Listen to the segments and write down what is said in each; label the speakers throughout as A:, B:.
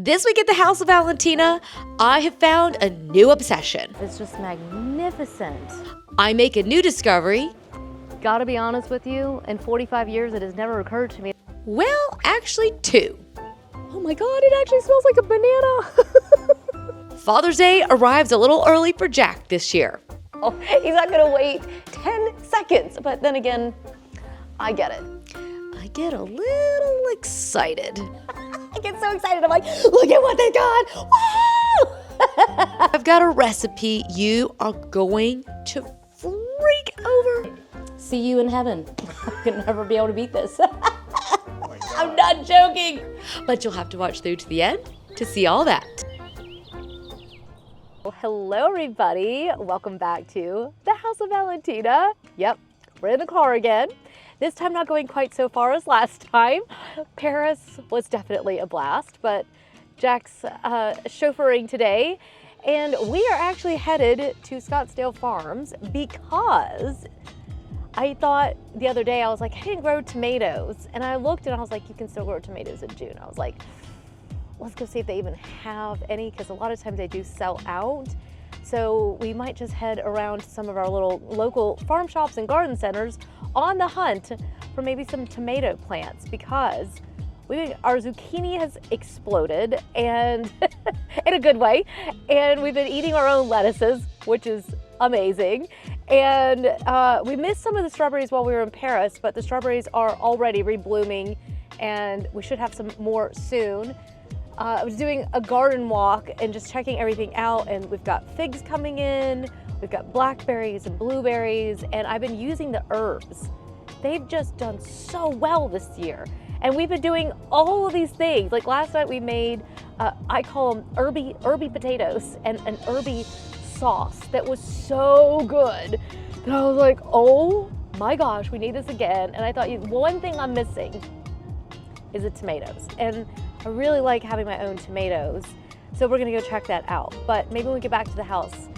A: This week at the House of Valentina, I have found a new obsession.
B: It's just magnificent.
A: I make a new discovery.
B: Gotta be honest with you, in 45 years it has never occurred to me.
A: Well, actually two.
B: Oh my God, it actually smells like a banana.
A: Father's Day arrives a little early for Jack this year.
B: Oh, he's not gonna wait 10 seconds, but then again, I get it.
A: I get a little excited.
B: I get so excited, I'm like, look at what they got, wow!
A: I've got a recipe you are going to freak over.
B: See you in heaven. I could never be able to beat this. I'm not joking.
A: But you'll have to watch through to the end to see all that.
B: Well, hello everybody. Welcome back to the House of Valentina. Yep, we're in the car again. This time not going quite so far as last time. Paris was definitely a blast, but Jack's chauffeuring today. And we are actually headed to Scottsdale Farms because I thought the other day, I was like, I didn't grow tomatoes. And I looked and I was like, you can still grow tomatoes in June. I was like, let's go see if they even have any, because a lot of times they do sell out. So we might just head around to some of our little local farm shops and garden centers on the hunt for maybe some tomato plants, because our zucchini has exploded, and in a good way, and we've been eating our own lettuces, which is amazing. And we missed some of the strawberries while we were in Paris, but the strawberries are already reblooming and we should have some more soon. I was doing a garden walk and just checking everything out, and we've got figs coming in, we've got blackberries and blueberries, and I've been using the herbs. They've just done so well this year. And we've been doing all of these things. Like last night we made, I call them herby potatoes and an herby sauce that was so good that I was like, oh my gosh, we need this again. And I thought, one thing I'm missing is the tomatoes. And I really like having my own tomatoes. So we're gonna go check that out. But maybe when we get back to the house,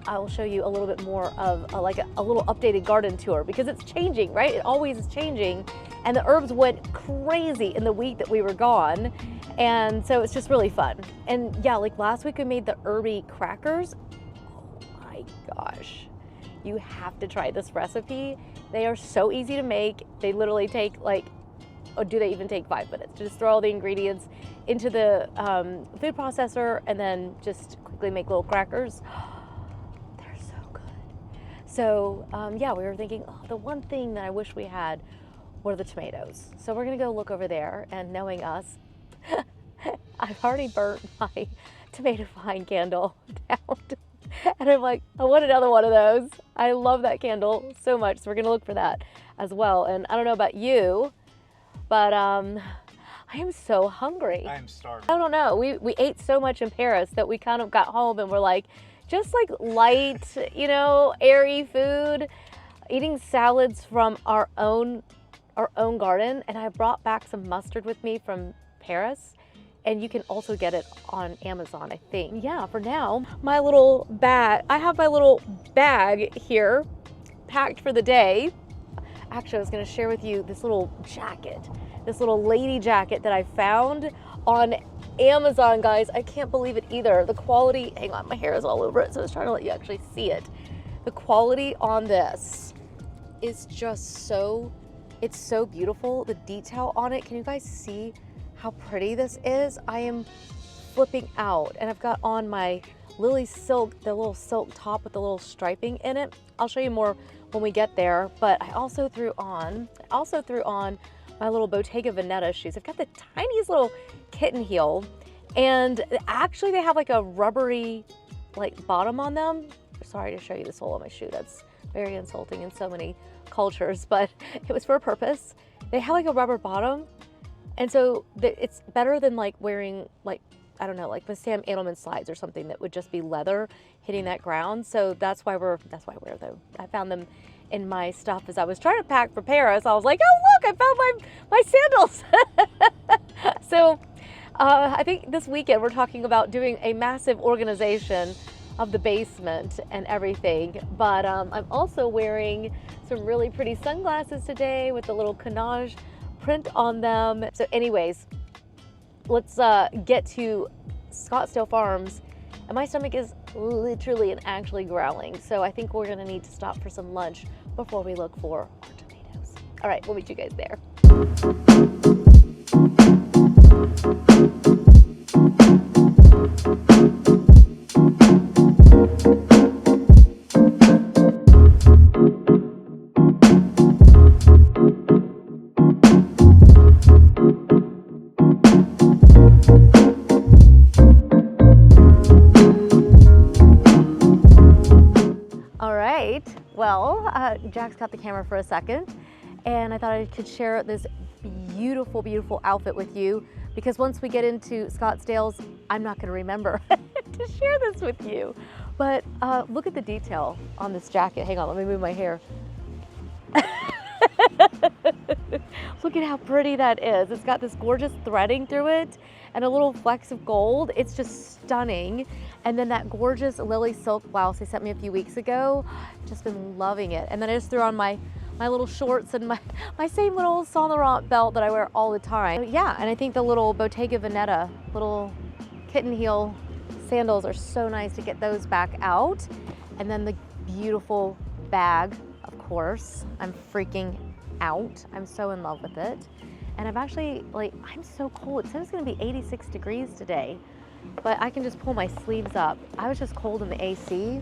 B: I will show you a little bit more of a little updated garden tour, because it's changing, right? It always is changing. And the herbs went crazy in the week that we were gone. And so it's just really fun. And yeah, like last week we made the herby crackers. Oh my gosh. You have to try this recipe. They are so easy to make. They literally take do they even take 5 minutes? Just throw all the ingredients into the food processor and then just quickly make little crackers. They're so good. So yeah, we were thinking, the one thing that I wish we had were the tomatoes. So we're gonna go look over there, and knowing us, I've already burnt my tomato vine candle down. And I'm like, I want another one of those. I love that candle so much. So we're gonna look for that as well. And I don't know about you, but I am so hungry.
C: I am starving.
B: I don't know, we ate so much in Paris that we kind of got home and we're like, just like light, airy food, eating salads from our own garden. And I brought back some mustard with me from Paris, and you can also get it on Amazon, I think. Yeah, for now, my little bag, I have my little bag here packed for the day. Actually, I was gonna share with you this little jacket, this little lady jacket that I found on Amazon, guys. I can't believe it either. The quality, hang on, my hair is all over it, so I was trying to let you actually see it. The quality on this is just it's so beautiful. The detail on it, can you guys see how pretty this is? I am flipping out. And I've got on my Lily silk, the little silk top with the little striping in it. I'll show you more when we get there. But I also threw on my little Bottega Veneta shoes. I've got the tiniest little kitten heel, and actually they have like a rubbery bottom on them. Sorry to show you the sole of my shoe. That's very insulting in so many cultures, but it was for a purpose. They have like a rubber bottom, and so it's better than wearing I don't know, like the Sam Edelman slides or something that would just be leather hitting that ground. So that's why I wear them. I found them in my stuff as I was trying to pack for Paris. I was like, oh look, I found my sandals. So I think this weekend we're talking about doing a massive organization of the basement and everything. But I'm also wearing some really pretty sunglasses today with the little Canage print on them. So anyways, let's get to Scottsdale Farms. And my stomach is literally and actually growling. So I think we're gonna need to stop for some lunch before we look for our tomatoes. All right, we'll meet you guys there. Well, Jack's got the camera for a second, and I thought I could share this beautiful, beautiful outfit with you, because once we get into Scottsdale's, I'm not going to remember to share this with you. But look at the detail on this jacket. Hang on, let me move my hair. Look at how pretty that is. It's got this gorgeous threading through it and a little flecks of gold. It's just stunning. And then that gorgeous lily silk blouse they sent me a few weeks ago. Just been loving it. And then I just threw on my little shorts and my same little Saint Laurent belt that I wear all the time. Yeah, and I think the little Bottega Veneta, little kitten heel sandals are so nice to get those back out. And then the beautiful bag, of course. I'm freaking out. I'm so in love with it. And I've actually, I'm so cold. It said it's gonna be 86 degrees today, but I can just pull my sleeves up. I was just cold in the AC.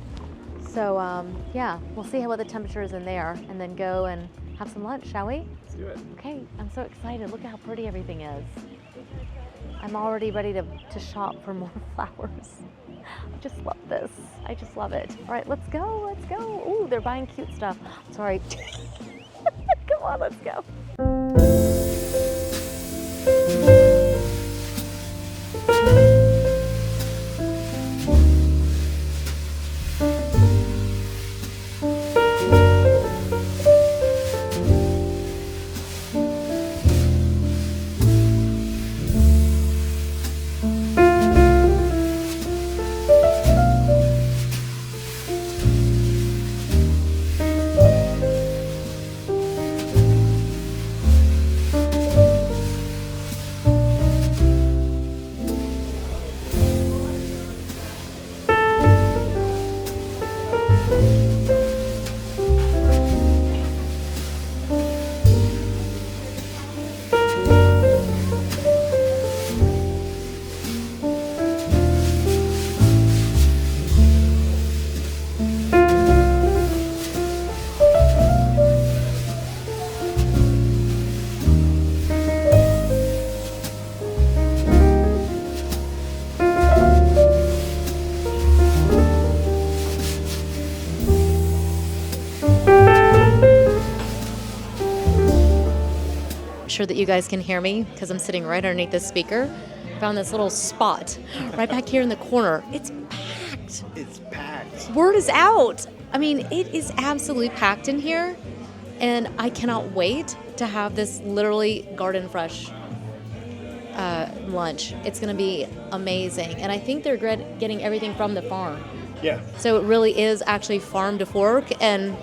B: So yeah, we'll see what the temperature is in there and then go and have some lunch, shall we?
C: Let's do it.
B: Okay, I'm so excited. Look at how pretty everything is. I'm already ready to shop for more flowers. I just love this. I just love it. All right, let's go, let's go. Ooh, they're buying cute stuff. Sorry. Come on, let's go. Sure that you guys can hear me because I'm sitting right underneath this speaker. Found this little spot right back here in the corner. It's packed.
C: It's packed.
B: Word is out. I mean, it is absolutely packed in here, and I cannot wait to have this literally garden fresh lunch. It's going to be amazing, and I think they're getting everything from the farm.
C: Yeah.
B: So it really is actually farm to fork, and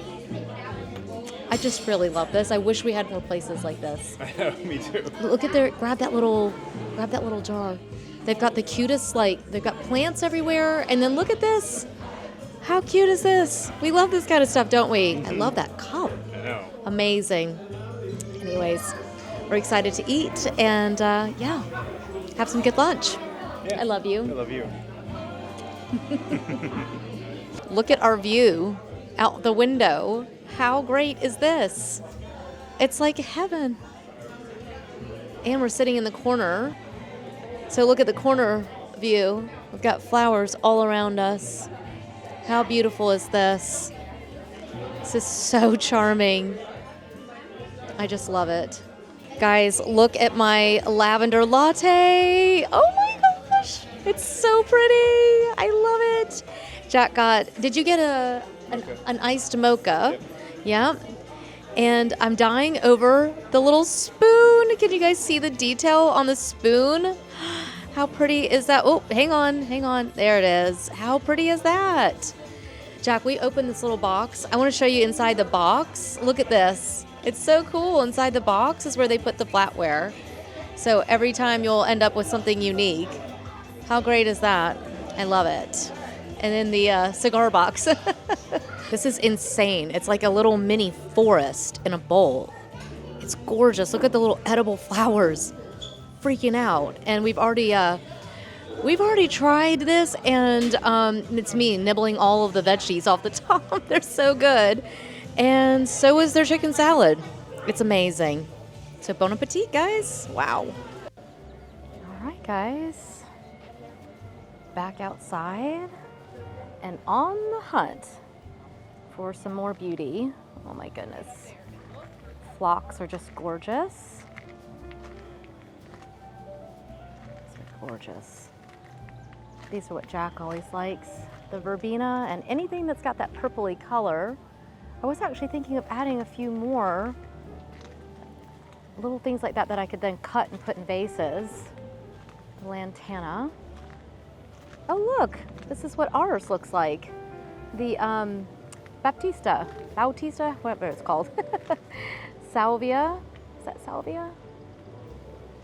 B: I just really love this. I wish we had more places like this.
C: I know, me too.
B: Look at grab that little jar. They've got the cutest, they've got plants everywhere. And then look at this. How cute is this? We love this kind of stuff, don't we? I love that cup.
C: I know.
B: Amazing. Anyways, we're excited to eat and yeah, have some good lunch.
C: Yeah.
B: I love you.
C: I love you.
B: Look at our view out the window. How great is this? It's like heaven. And we're sitting in the corner. So look at the corner view. We've got flowers all around us. How beautiful is this? This is so charming. I just love it. Guys, look at my lavender latte. Oh my gosh. It's so pretty. I love it. Jack did you get an iced mocha?
C: Yep.
B: Yeah. And I'm dying over the little spoon. Can you guys see the detail on the spoon? How pretty is that? Oh, hang on. There it is. How pretty is that? Jack, we opened this little box. I want to show you inside the box. Look at this. It's so cool. Inside the box is where they put the flatware. So every time you'll end up with something unique. How great is that? I love it. And then the cigar box. This is insane. It's like a little mini forest in a bowl. It's gorgeous. Look at the little edible flowers. Freaking out. And we've already tried this, and it's me nibbling all of the veggies off the top. They're so good. And so is their chicken salad. It's amazing. So bon appetit, guys. Wow. All right, guys. Back outside and on the hunt for some more beauty. Oh my goodness. Phlox are just gorgeous. These are gorgeous. These are what Jack always likes. The verbena and anything that's got that purpley color. I was actually thinking of adding a few more little things like that that I could then cut and put in vases. Lantana. Oh look, this is what ours looks like. The Bautista, whatever it's called. Salvia, is that salvia?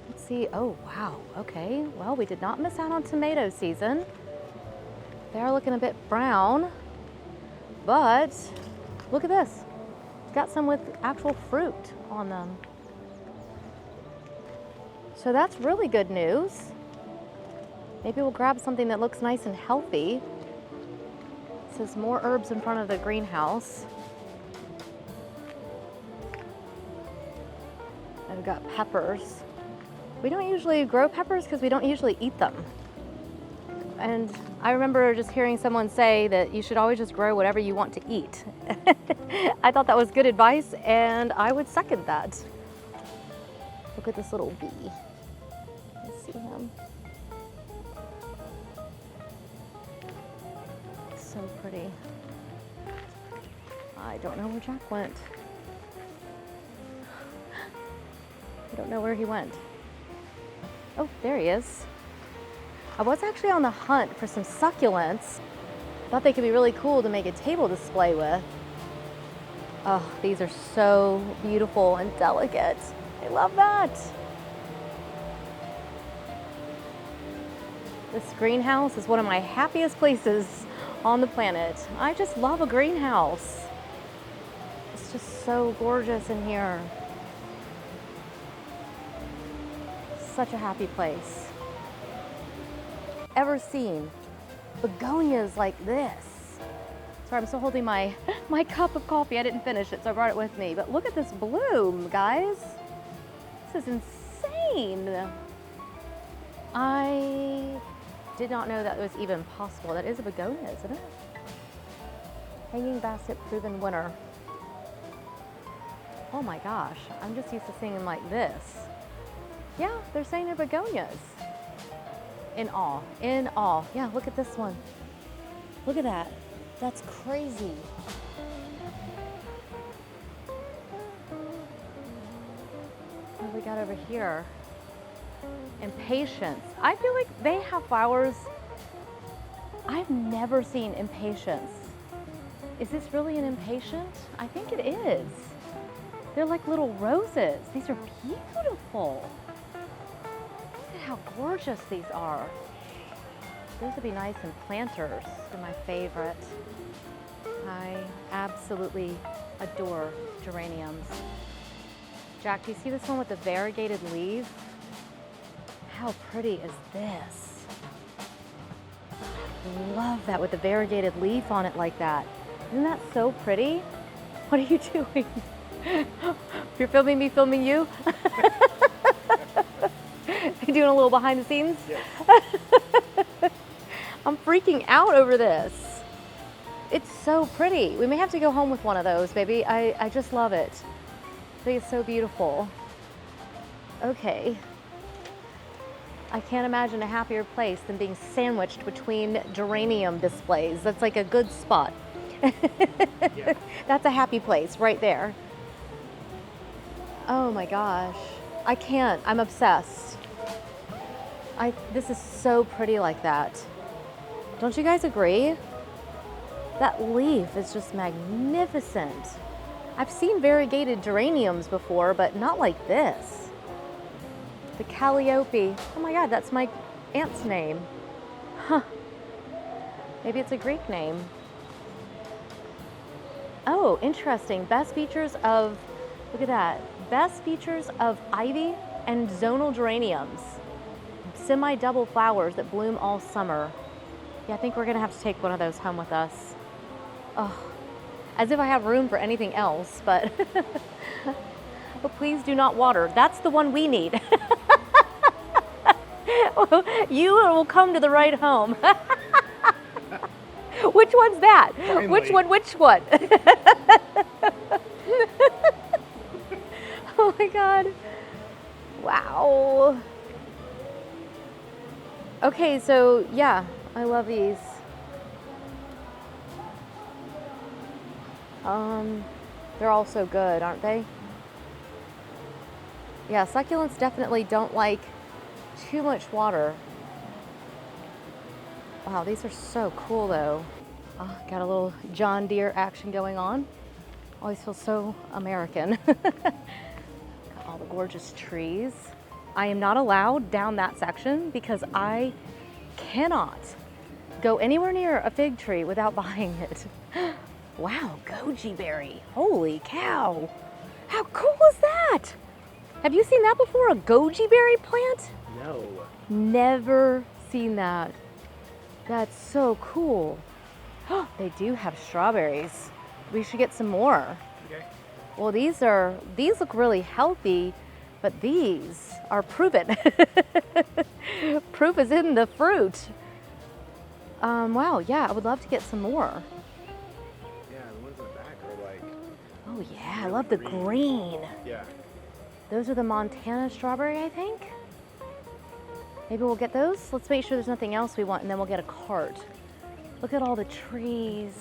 B: Let's see, oh wow, okay. Well, we did not miss out on tomato season. They're looking a bit brown, but look at this. Got some with actual fruit on them. So that's really good news. Maybe we'll grab something that looks nice and healthy. It says more herbs in front of the greenhouse. I've got peppers. We don't usually grow peppers because we don't usually eat them. And I remember just hearing someone say that you should always just grow whatever you want to eat. I thought that was good advice, and I would second that. Look at this little bee. Let's see him. So pretty. I don't know where Jack went. I don't know where he went. Oh, there he is. I was actually on the hunt for some succulents. Thought they could be really cool to make a table display with. Oh, these are so beautiful and delicate. I love that. This greenhouse is one of my happiest places on the planet. I just love a greenhouse. It's just so gorgeous in here. Such a happy place. Ever seen begonias like this? Sorry, I'm still holding my cup of coffee. I didn't finish it, so I brought it with me. But look at this bloom, guys. This is insane. I did not know that was even possible. That is a begonia, isn't it? Hanging basket proven winner. Oh my gosh, I'm just used to seeing them like this. Yeah, they're saying they're begonias. In awe, in awe. Yeah, look at this one. Look at that. That's crazy. What do we got over here? Impatience. I feel like they have flowers. I've never seen impatience. Is this really an impatient? I think it is. They're like little roses. These are beautiful. Look at how gorgeous these are. Those would be nice in planters. They're my favorite. I absolutely adore geraniums. Jack, do you see this one with the variegated leaves? How pretty is this? I love that with the variegated leaf on it like that. Isn't that so pretty? What are you doing? You're filming me filming you? You doing a little behind the scenes?
C: Yes.
B: I'm freaking out over this. It's so pretty. We may have to go home with one of those, baby. I just love it. I think it's so beautiful. Okay. I can't imagine a happier place than being sandwiched between geranium displays. That's like a good spot.
C: Yeah.
B: That's a happy place right there. Oh my gosh. I can't. I'm obsessed. This is so pretty like that. Don't you guys agree? That leaf is just magnificent. I've seen variegated geraniums before, but not like this. The Calliope. Oh my God, that's my aunt's name. Huh. Maybe it's a Greek name. Oh, interesting. Best features of, look at that. Best features of ivy and zonal geraniums. Semi-double flowers that bloom all summer. Yeah, I think we're gonna have to take one of those home with us. Oh, as if I have room for anything else, but but please do not water. That's the one we need. You will come to the right home. Which one's that?
C: Finally.
B: Which one? Oh my God. Wow. Okay, so yeah, I love these. They're all so good, aren't they? Yeah, succulents definitely don't like too much water. Wow, these are so cool though. Oh, got a little John Deere action going on. Always feel so American. Got all the gorgeous trees. I am not allowed down that section because I cannot go anywhere near a fig tree without buying it. Wow, goji berry. Holy cow. How cool is that? Have you seen that before, a goji berry plant?
C: No.
B: Never seen that. That's so cool. They do have strawberries. We should get some more.
C: Okay.
B: Well, these look really healthy, but these are proven. Proof is in the fruit. Wow, yeah, I would love to get some more.
C: Yeah, the ones in the back are like.
B: Oh yeah, I love the green.
C: Yeah.
B: Those are the Montana strawberry, I think. Maybe we'll get those. Let's make sure there's nothing else we want, and then we'll get a cart. Look at all the trees.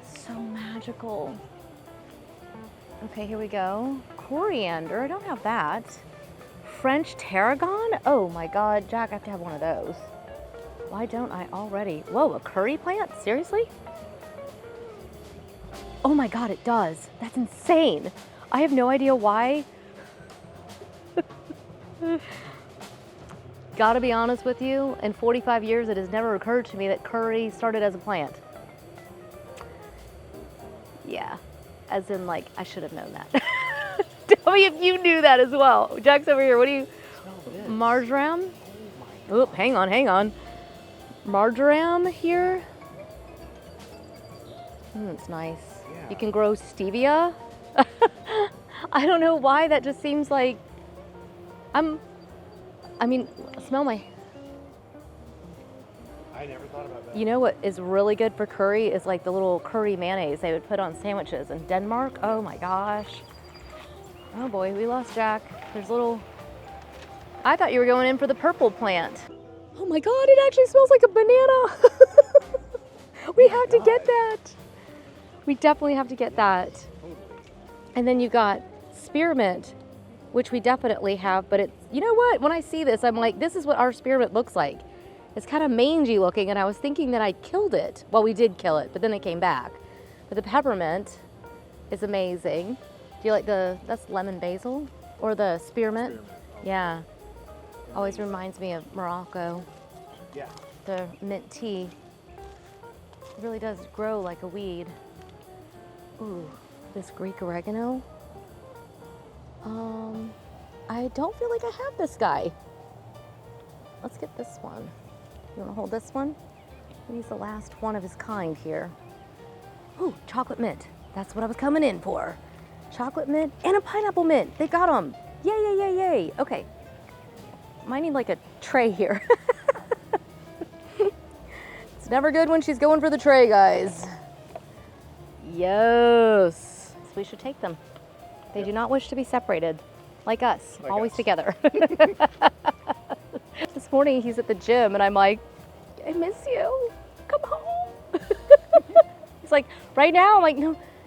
B: So magical. Okay, here we go. Coriander, I don't have that. French tarragon? Oh my God, Jack, I have to have one of those. Why don't I already? Whoa, a curry plant? Seriously? Oh my God, it does. That's insane. I have no idea why. Gotta be honest with you, in 45 years, it has never occurred to me that curry started as a plant. Yeah, as in like, I should have known that. Tell me if you knew that as well. Jack's over here, what do you? Marjoram? Oh, hang on. Marjoram here. It's nice.
C: Yeah.
B: You can grow stevia. I don't know why, that just seems like, I mean, smell my,
C: I never thought about that.
B: you know what is really good for curry is like the little curry mayonnaise they would put on sandwiches in Denmark. Oh my gosh. Oh boy, we lost Jack. There's little, I thought you were going in for the purple plant. Oh my God, it actually smells like a banana. We have to get that. We definitely have to get that.
C: Totally.
B: And then you got spearmint, which we definitely have, but it's, you know what? When I see this, I'm like, this is what our spearmint looks like. It's kind of mangy looking, and I was thinking that I killed it. Well, we did kill it, but then it came back. But the peppermint is amazing. Do you like that's lemon basil? Or the spearmint? Yeah. Always reminds me of Morocco,
C: Yeah.
B: the mint tea. It really does grow like a weed. Ooh, this Greek oregano. I don't feel like I have this guy. Let's get this one. You want to hold this one? He's the last one of his kind here. Ooh, chocolate mint. That's what I was coming in for. Chocolate mint and a pineapple mint. They got them. Yay, yay, yay, yay. Okay. Might need like a tray here. It's never good when she's going for the tray, guys. Yes. So we should take them. They do not wish to be separated, like us,
C: Like
B: always
C: us.
B: together. This morning he's at the gym and I'm like, I miss you. Come home. He's like, right now? I'm like,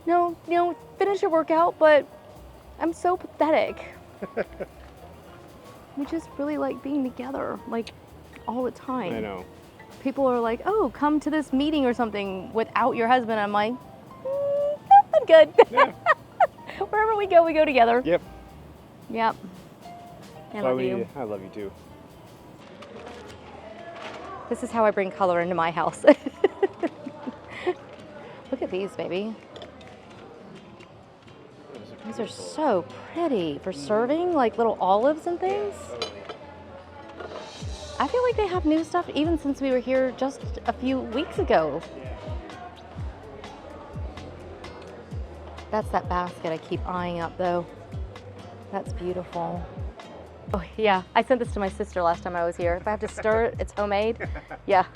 B: no, finish your workout, but I'm so pathetic. We just really like being together, like all the time.
C: I know.
B: People are like, oh, come to this meeting or something without your husband. I'm like, I'm good.
C: Yeah.
B: Wherever we go together.
C: Yep.
B: Yep. I love you.
C: I love you too.
B: This is how I bring color into my house. Look at these, baby. These are so pretty for serving, like little olives and things. I feel like they have new stuff even since we were here just a few weeks ago. That's that basket I keep eyeing up though. That's beautiful. Oh yeah, I sent this to my sister last time I was here. If I have to stir it, it's homemade. Yeah.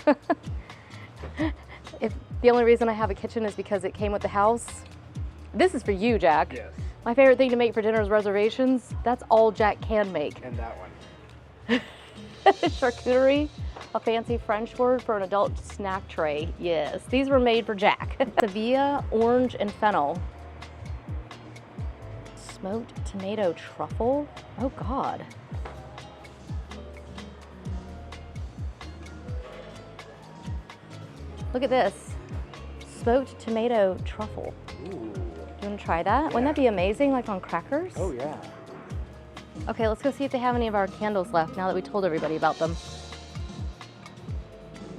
B: If the only reason I have a kitchen is because it came with the house. This is for you, Jack.
C: Yes.
B: My favorite thing to make for dinner is reservations. That's all Jack can make.
C: And that one.
B: Charcuterie, a fancy French word for an adult snack tray. Yes, these were made for Jack. Sevilla, orange, and fennel. Smoked tomato truffle. Oh God. Look at this. Smoked tomato truffle.
C: Ooh.
B: You want to try that? Wouldn't that be amazing, like on crackers?
C: Oh yeah.
B: Okay, let's go see if they have any of our candles left now that we told everybody about them.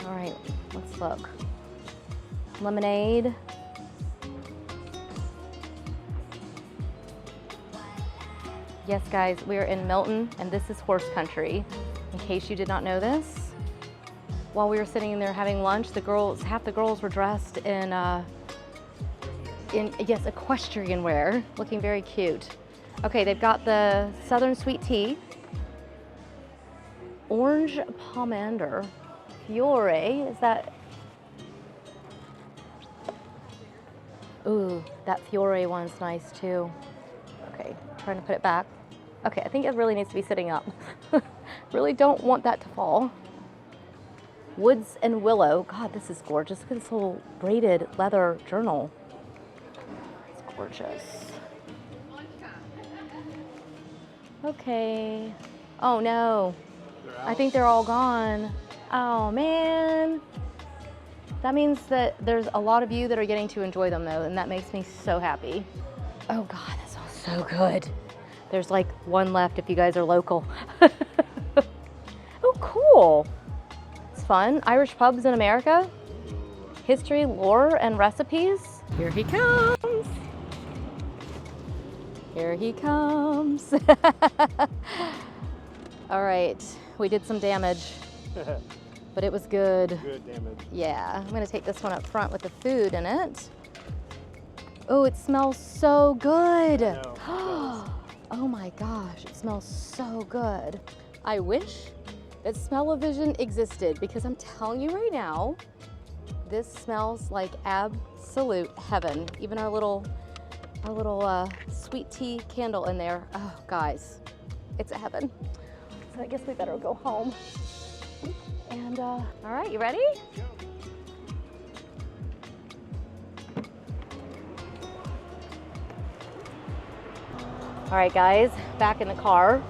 B: All right, let's look. Lemonade. Yes, guys, we're in Milton, and this is horse country. In case you did not know this, while we were sitting in there having lunch, the girls, half the girls were dressed in yes, equestrian wear, looking very cute. Okay, they've got the Southern Sweet Tea, Orange Pomander, Fiore, is that? Ooh, that Fiore one's nice too. Okay, trying to put it back. Okay, I think it really needs to be sitting up. Really don't want that to fall. Woods and Willow. God, this is gorgeous. Look at this little braided leather journal. It's gorgeous. Okay. Oh no. I think they're all gone. Oh man. That means that there's a lot of you that are getting to enjoy them though, and that makes me so happy. Oh God, that smells so good. There's like one left if you guys are local. Oh, cool. It's fun. Irish pubs in America. History, lore, and recipes. Here he comes. Here he comes. All right, we did some damage, but it was good.
C: Good damage.
B: Yeah, I'm gonna take this one up front with the food in it. Oh, it smells so good.
C: I know, it does.
B: Oh my gosh, it smells so good. I wish that smell-o-vision existed because I'm telling you right now, this smells like absolute heaven. Even our little sweet tea candle in there. Oh, guys, it's a heaven. So I guess we better go home. And all right, you ready? All right, guys, back in the car.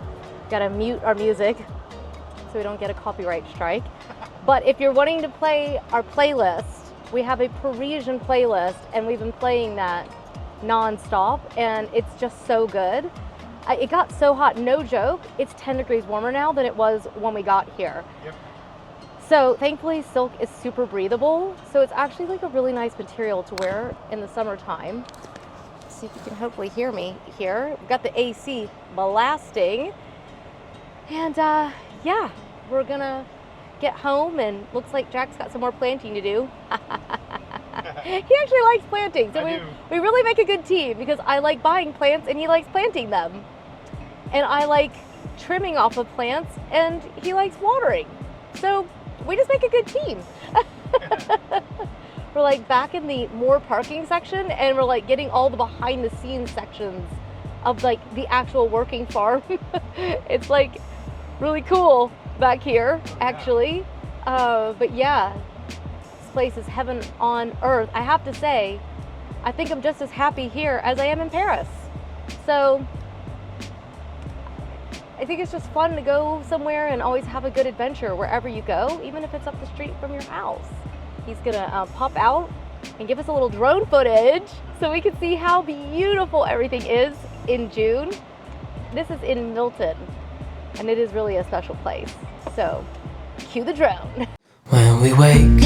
B: Gotta mute our music so we don't get a copyright strike. But if you're wanting to play our playlist, we have a Parisian playlist, and we've been playing that non-stop, and it's just so good. It got so hot, no joke, it's 10 degrees warmer now than it was when we got here.
C: Yep.
B: So thankfully silk is super breathable, so it's actually like a really nice material to wear in the summertime. See if you can hopefully hear me here. We've got the AC blasting, and yeah, we're gonna get home, and looks like Jack's got some more planting to do. He actually likes planting, so we really make a good team because I like buying plants and he likes planting them. And I like trimming off of plants and he likes watering. So we just make a good team. We're like back in the more parking section, and we're like getting all the behind the scenes sections of like the actual working farm. It's like really cool back here actually. But yeah, this place is heaven on earth. I have to say, I think I'm just as happy here as I am in Paris. So I think it's just fun to go somewhere and always have a good adventure wherever you go, even if it's up the street from your house. He's gonna pop out and give us a little drone footage so we can see how beautiful everything is in June. This is in Milton. and it is really a special place. So, cue the drone.
D: When we wake,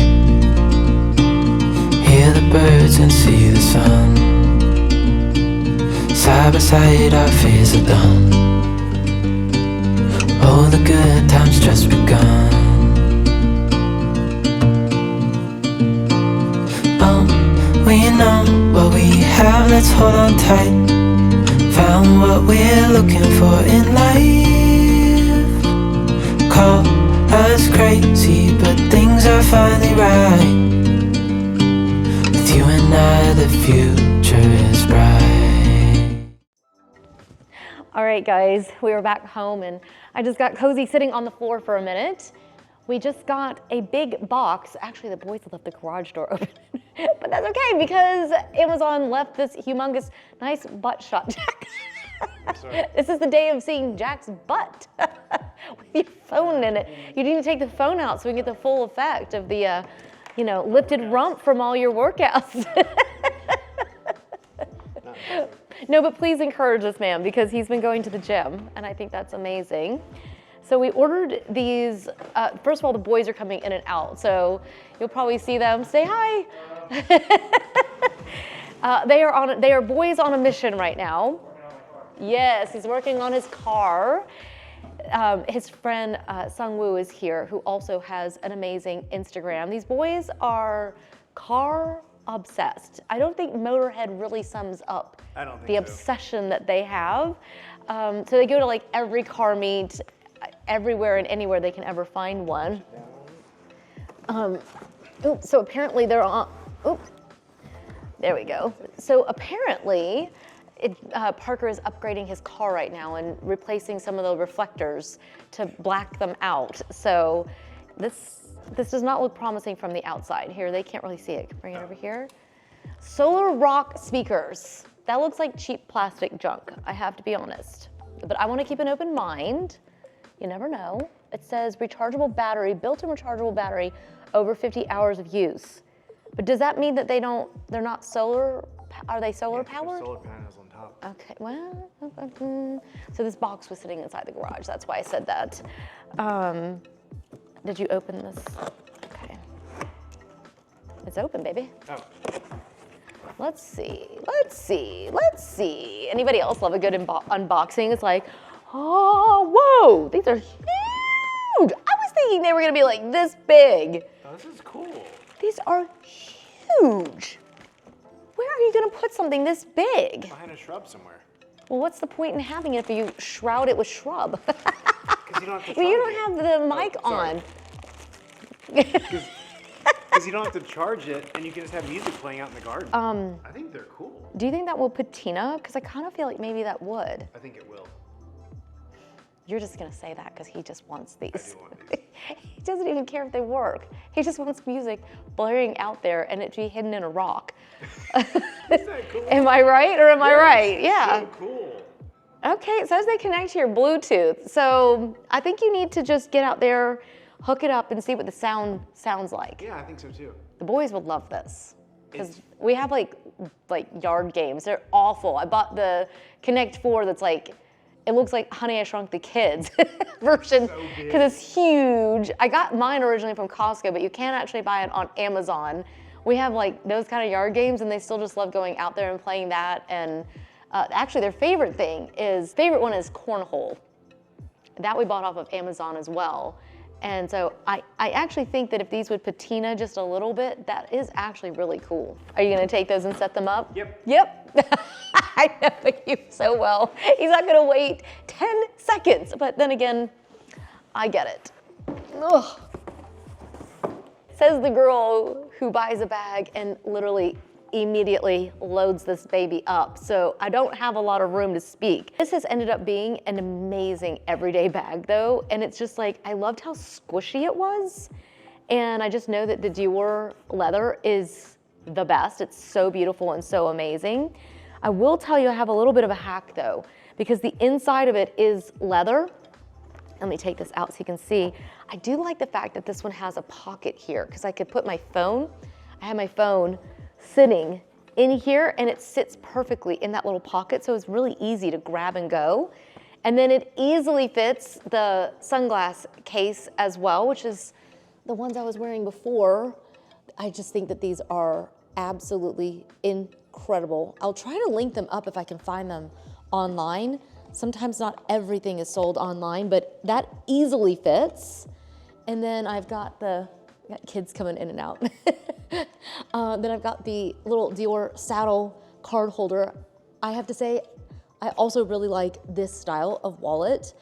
D: hear the birds and see the sun. Side by side our fears are done. All the good times just begun. We know what we have, let's hold on tight. Found what we're looking for in life. Call us crazy, but things are finally right. With you and I, the future is bright.
B: All right, guys, we are back home, and I just got cozy sitting on the floor for a minute. We just got a big box. Actually, the boys left the garage door open, but that's okay because Amazon left this humongous, nice butt shot, Jack. This is the day of seeing Jack's butt with your phone in it. You need to take the phone out so we can get the full effect of the, lifted rump from all your workouts. No, but please encourage this man because he's been going to the gym, and I think that's amazing. So we ordered these, first of all, the boys are coming in and out, so you'll probably see them. Say hi. They are boys on a mission right now. Yes, he's working on his car. His friend Sung-woo is here, who also has an amazing Instagram. These boys are car obsessed. I don't think Motorhead really sums up the obsession that they have. So they go to like every car meet, everywhere and anywhere they can ever find one. So apparently they're on, there we go. So apparently Parker is upgrading his car right now and replacing some of the reflectors to black them out. So this does not look promising from the outside. Here, they can't really see it. Bring it over here. Solar Rock speakers. That looks like cheap plastic junk, I have to be honest. But I want to keep an open mind. You never know. It says rechargeable battery, built-in rechargeable battery, over 50 hours of use. But does that mean that they're not solar? Are they solar powered?
C: Solar panels on top.
B: Okay, well, so this box was sitting inside the garage. That's why I said that. Did you open this? Okay. It's open, baby.
C: Oh.
B: Let's see. Anybody else love a good unboxing? It's like, oh, whoa, these are huge. I was thinking they were gonna be like this big.
C: Oh, this is cool.
B: These are huge. Where are you gonna put something this big?
C: Behind a shrub somewhere.
B: Well, what's the point in having it if you shroud it with shrub?
C: Because you don't have to
B: Well, you don't have the mic on.
C: Because you don't have to charge it, and you can just have music playing out in the garden. I think they're cool.
B: Do you think that will patina? Because I kind of feel like maybe that would.
C: I think it will.
B: You're just gonna say that because he just wants these.
C: I do want these.
B: He doesn't even care if they work. He just wants music blaring out there and it to be hidden in a rock.
C: Isn't that cool?
B: Am I right or am I right? Yeah.
C: So cool.
B: Okay, it says they connect to your Bluetooth. So I think you need to just get out there, hook it up and see what the sound sounds like.
C: Yeah, I think so too.
B: The boys would love this. Because we have like yard games. They're awful. I bought the Connect 4 that's like, it looks like Honey, I Shrunk the Kids version because it's huge. I got mine originally from Costco, but you can actually buy it on Amazon. We have like those kind of yard games and they still just love going out there and playing that. And actually their favorite one is cornhole. That we bought off of Amazon as well. And so I actually think that if these would patina just a little bit, that is actually really cool. Are you gonna take those and set them up?
C: Yep.
B: Yep. I know you so well. He's not gonna wait 10 seconds, but then again, I get it. Ugh. Says the girl who buys a bag and literally immediately loads this baby up. So I don't have a lot of room to speak. This has ended up being an amazing everyday bag though. And it's just like, I loved how squishy it was. And I just know that the Dior leather is the best. It's so beautiful and so amazing. I will tell you I have a little bit of a hack though, because the inside of it is leather. Let me take this out so you can see. I do like the fact that this one has a pocket here because I could put my phone. I have my phone sitting in here and it sits perfectly in that little pocket, so it's really easy to grab and go. And then it easily fits the sunglass case as well, which is the ones I was wearing before. I just think that these are absolutely incredible. I'll try to link them up if I can find them online. Sometimes not everything is sold online, but that easily fits. And then I've got kids coming in and out. Then I've got the little Dior saddle card holder. I have to say, I also really like this style of wallet.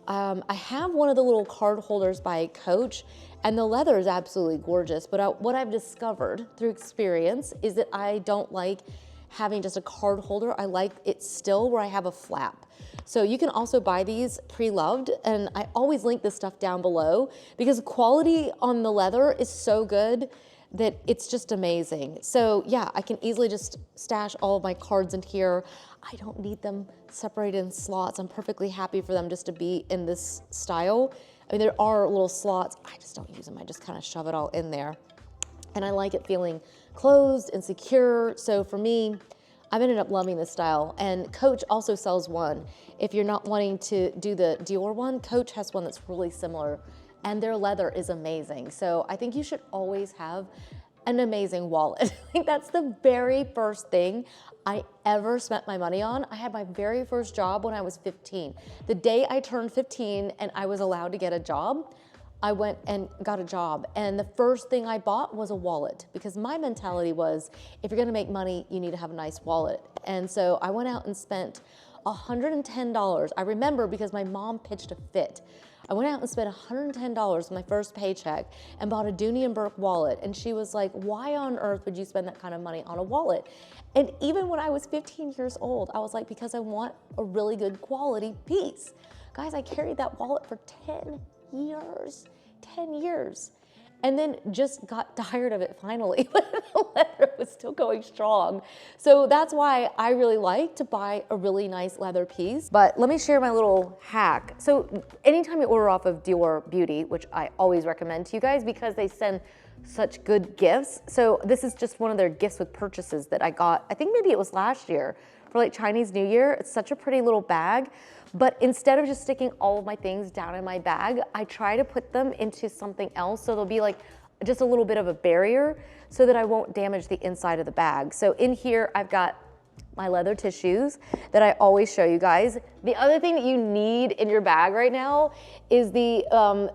B: I have one of the little card holders by Coach, and the leather is absolutely gorgeous, but what I've discovered through experience is that I don't like having just a card holder. I like it still where I have a flap. So you can also buy these pre-loved, and I always link this stuff down below because quality on the leather is so good that it's just amazing. So yeah, I can easily just stash all of my cards in here. I don't need them separated in slots. I'm perfectly happy for them just to be in this style. I mean, there are little slots. I just don't use them. I just kind of shove it all in there. And I like it feeling closed and secure. So for me, I've ended up loving this style. And Coach also sells one. If you're not wanting to do the Dior one, Coach has one that's really similar, and their leather is amazing. So I think you should always have an amazing wallet. I think that's the very first thing I ever spent my money on. I had my very first job when I was 15. The day I turned 15 and I was allowed to get a job, I went and got a job. And the first thing I bought was a wallet, because my mentality was, if you're gonna make money, you need to have a nice wallet. And so I went out and spent $110. I remember because my mom pitched a fit. I went out and spent $110 with my first paycheck and bought a Dooney & Burke wallet. And she was like, why on earth would you spend that kind of money on a wallet? And even when I was 15 years old, I was like, because I want a really good quality piece. Guys, I carried that wallet for 10 years, 10 years. And then just got tired of it finally when the leather was still going strong. So that's why I really like to buy a really nice leather piece. But let me share my little hack. So anytime you order off of Dior Beauty, which I always recommend to you guys because they send such good gifts. So this is just one of their gifts with purchases that I got, I think maybe it was last year for like Chinese New Year. It's such a pretty little bag. But instead of just sticking all of my things down in my bag, I try to put them into something else. So there'll be like just a little bit of a barrier so that I won't damage the inside of the bag. So in here, I've got my leather tissues that I always show you guys. The other thing that you need in your bag right now is the,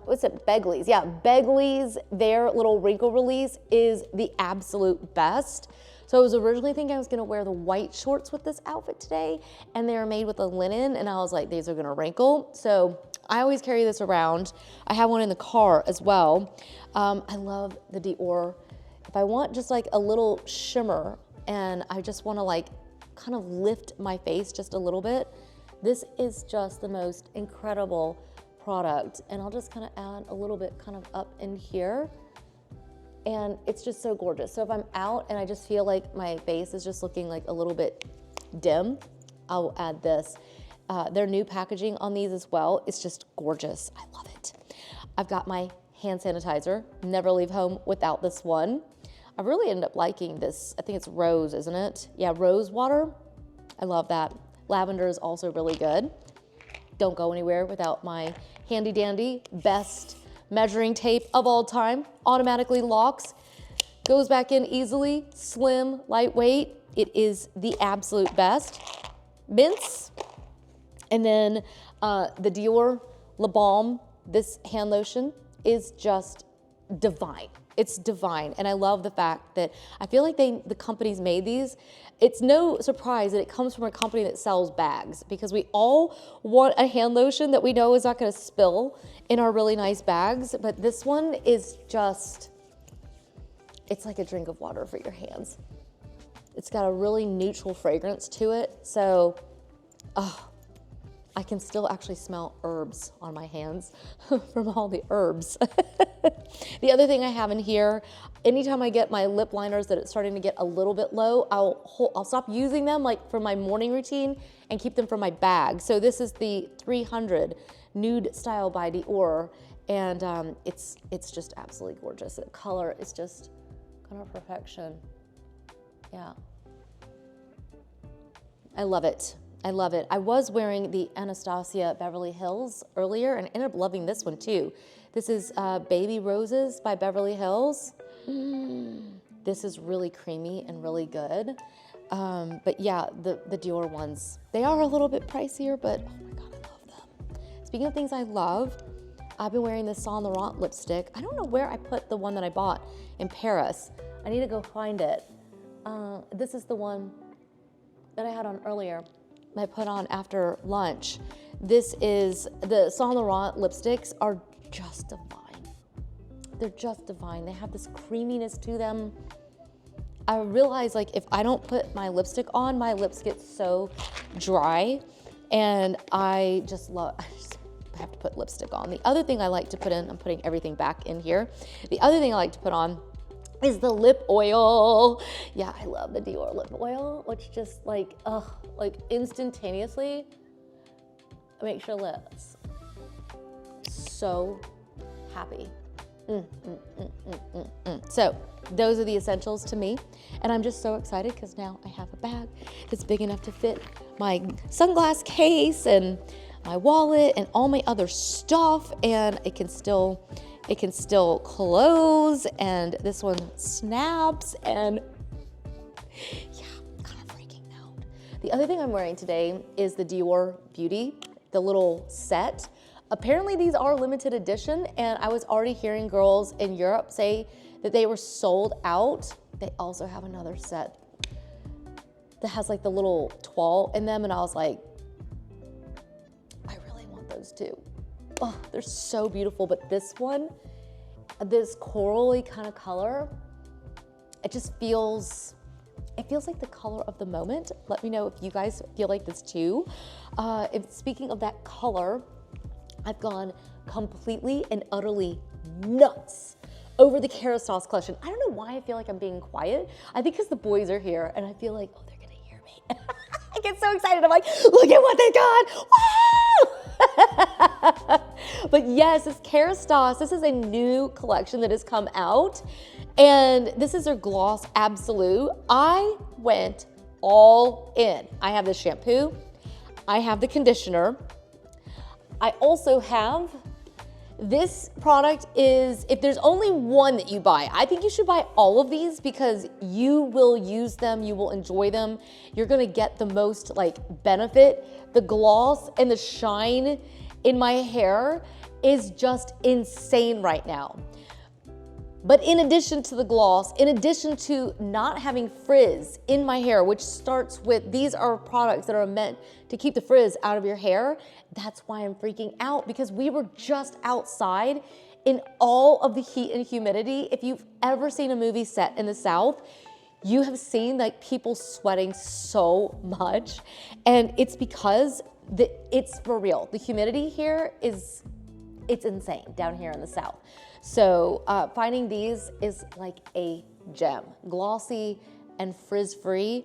B: what's it, Begley's. Yeah, Begley's, their little wrinkle release is the absolute best. So I was originally thinking I was gonna wear the white shorts with this outfit today, and they are made with a linen, and I was like, these are gonna wrinkle. So I always carry this around. I have one in the car as well. I love the Dior. If I want just like a little shimmer and I just wanna like kind of lift my face just a little bit, this is just the most incredible product. And I'll just kind of add a little bit kind of up in here. And it's just so gorgeous. So if I'm out and I just feel like my face is just looking like a little bit dim, I'll add this. Their new packaging on these as well, it's just gorgeous. I love it. I've got my hand sanitizer. Never leave home without this one. I really ended up liking this. I think it's rose, isn't it? Yeah, rose water. I love that. Lavender is also really good. Don't go anywhere without my handy dandy best measuring tape of all time. Automatically locks, goes back in easily, slim, lightweight. It is the absolute best. Mints, and then the Dior Le Balm, this hand lotion is just divine. It's divine, and I love the fact that I feel like the companies made these. It's no surprise that it comes from a company that sells bags, because we all want a hand lotion that we know is not gonna spill in our really nice bags, but this one is just, it's like a drink of water for your hands. It's got a really neutral fragrance to it, so, I can still actually smell herbs on my hands from all the herbs. The other thing I have in here, anytime I get my lip liners that it's starting to get a little bit low, I'll stop using them like for my morning routine and keep them for my bag. So this is the 300 Nude Style by Dior, and it's just absolutely gorgeous. The color is just kind of perfection. Yeah. I love it. I love it. I was wearing the Anastasia Beverly Hills earlier and ended up loving this one too. This is Baby Roses by Beverly Hills. This is really creamy and really good. But yeah, the Dior ones, they are a little bit pricier, but oh my God, I love them. Speaking of things I love, I've been wearing this Saint Laurent lipstick. I don't know where I put the one that I bought in Paris. I need to go find it. This is the one that I had on earlier, I put on after lunch. This is, the Saint Laurent lipsticks are just divine. They're just divine. They have this creaminess to them. I realize like if I don't put my lipstick on, my lips get so dry, and I just have to put lipstick on. The other thing I like to put in, I'm putting everything back in here. The other thing I like to put on is the lip oil. Yeah, I love the Dior lip oil, which just like instantaneously makes your lips so happy. So those are the essentials to me. And I'm just so excited because now I have a bag that's big enough to fit my sunglass case and my wallet and all my other stuff, and it can still close, and this one snaps, and yeah, I'm kind of freaking out. The other thing I'm wearing today is the Dior Beauty, the little set. Apparently these are limited edition, and I was already hearing girls in Europe say that they were sold out. They also have another set that has like the little toile in them, and I was like, I really want those too. Oh, they're so beautiful, but this one, this corally kind of color, it just feels, it feels like the color of the moment. Let me know if you guys feel like this too. Speaking of that color, I've gone completely and utterly nuts over the Kerastase collection. I don't know why I feel like I'm being quiet. I think because the boys are here and I feel like, oh, they're gonna hear me. I get so excited. I'm like, look at what they got. Woo! But yes, it's Kerastase. This is a new collection that has come out, and this is their Gloss Absolute. I went all in. I have the shampoo. I have the conditioner. I also have, this product is, if there's only one that you buy, I think you should buy all of these because you will use them, you will enjoy them. You're gonna get the most like benefit. The gloss and the shine in my hair is just insane right now. But in addition to the gloss, in addition to not having frizz in my hair, which starts with, these are products that are meant to keep the frizz out of your hair. That's why I'm freaking out, because we were just outside in all of the heat and humidity. If you've ever seen a movie set in the South, you have seen like people sweating so much, and it's because it's for real. The humidity here it's insane down here in the South. So finding these is like a gem. Glossy and frizz-free.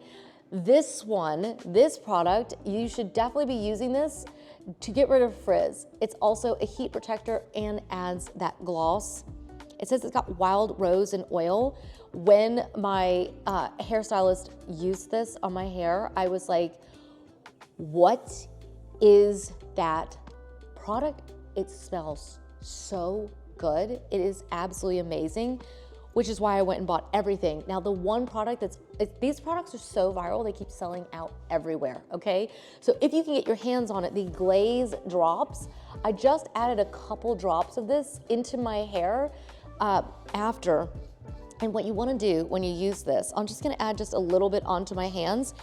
B: This product, you should definitely be using this to get rid of frizz. It's also a heat protector and adds that gloss. It says it's got wild rose and oil. When my hairstylist used this on my hair, I was like, what is that product? It smells so good. It is absolutely amazing, which is why I went and bought everything. Now, the one product these products are so viral, they keep selling out everywhere, okay? So if you can get your hands on it, the Glaze Drops, I just added a couple drops of this into my hair after. And what you wanna do when you use this, I'm just gonna add just a little bit onto my hands.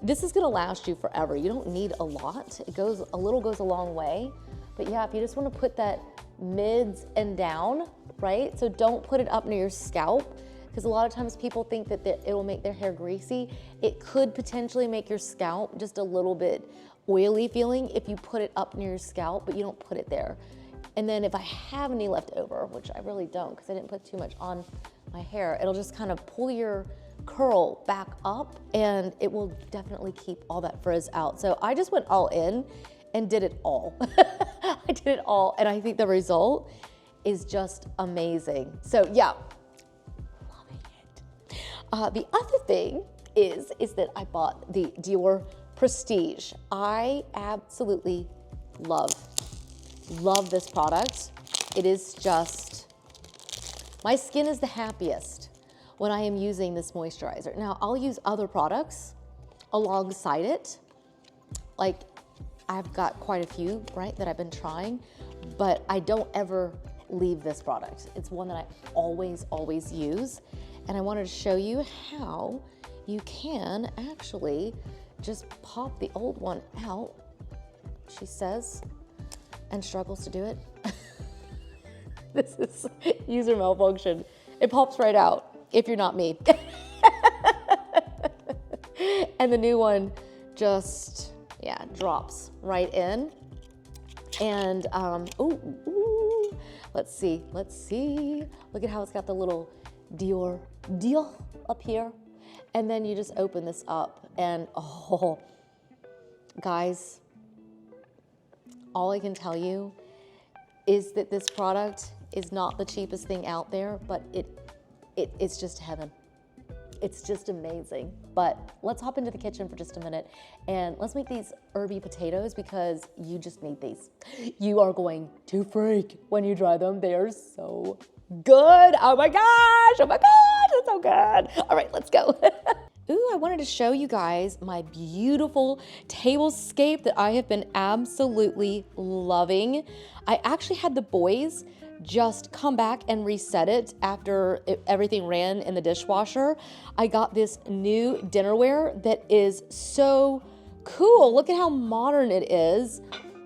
B: This is gonna last you forever. You don't need a lot. A little goes a long way. But yeah, if you just wanna put that mids and down, right? So don't put it up near your scalp, because a lot of times people think that it will make their hair greasy. It could potentially make your scalp just a little bit oily feeling if you put it up near your scalp, but you don't put it there. And then if I have any left over, which I really don't because I didn't put too much on my hair, it'll just kind of pull your curl back up and it will definitely keep all that frizz out. So I just went all in and did it all. I did it all, and I think the result is just amazing. So yeah, loving it. The other thing is that I bought the Dior Prestige. I absolutely love this product. It is just, my skin is the happiest when I am using this moisturizer. Now, I'll use other products alongside it. Like, I've got quite a few, right, that I've been trying, but I don't ever leave this product. It's one that I always use. And I wanted to show you how you can actually just pop the old one out, she says, and struggles to do it. This is user malfunction. It pops right out if you're not me. And the new one just, yeah, drops right in. And, let's see. Look at how it's got the little Dior up here. And then you just open this up and, oh, guys, all I can tell you is that this product is not the cheapest thing out there, but it's just heaven. It's just amazing. But let's hop into the kitchen for just a minute and let's make these herby potatoes because you just need these. You are going to freak when you try them. They are so good. Oh my gosh, it's so good. All right, let's go. Ooh, I wanted to show you guys my beautiful Tablescape that I have been absolutely loving. I actually had the boys just come back and reset it after everything ran in the dishwasher. I got this new dinnerware that is so cool. Look at how modern it is.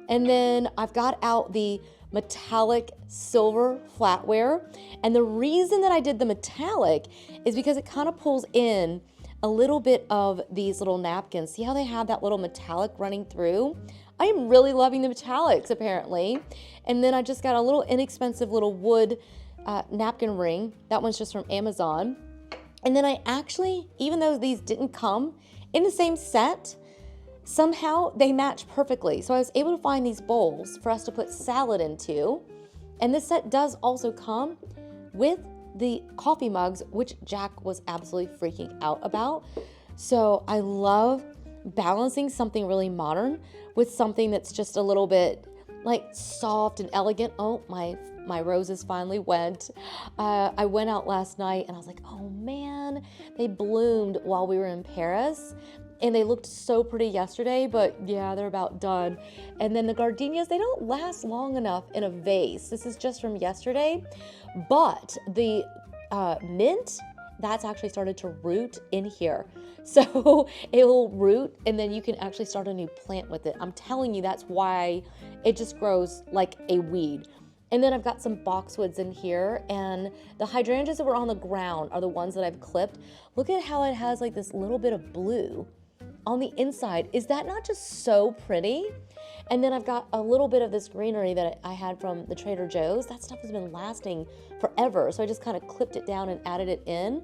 B: And then I've got out the metallic silver flatware. And the reason that I did the metallic is because it kind of pulls in a little bit of these little napkins. See how they have that little metallic running through? I am really loving the metallics apparently. And then I just got a little inexpensive little wood napkin ring. That one's just from Amazon. And then I actually, even though these didn't come in the same set, somehow they match perfectly. So I was able to find these bowls for us to put salad into. And this set does also come with the coffee mugs, which Jack was absolutely freaking out about. So I love balancing something really modern with something that's just a little bit like soft and elegant. Oh, my roses finally went. I went out last night and I was like, oh man, they bloomed while we were in Paris. And they looked so pretty yesterday, but yeah, they're about done. And then the gardenias, they don't last long enough in a vase. This is just from yesterday. But the mint, that's actually started to root in here. So it will root and then you can actually start a new plant with it. I'm telling you, that's why it just grows like a weed. And then I've got some boxwoods in here, and the hydrangeas that were on the ground are the ones that I've clipped. Look at how it has like this little bit of blue on the inside. Is that not just so pretty? And then I've got a little bit of this greenery that I had from the Trader Joe's. That stuff has been lasting forever. So I just kind of clipped it down and added it in.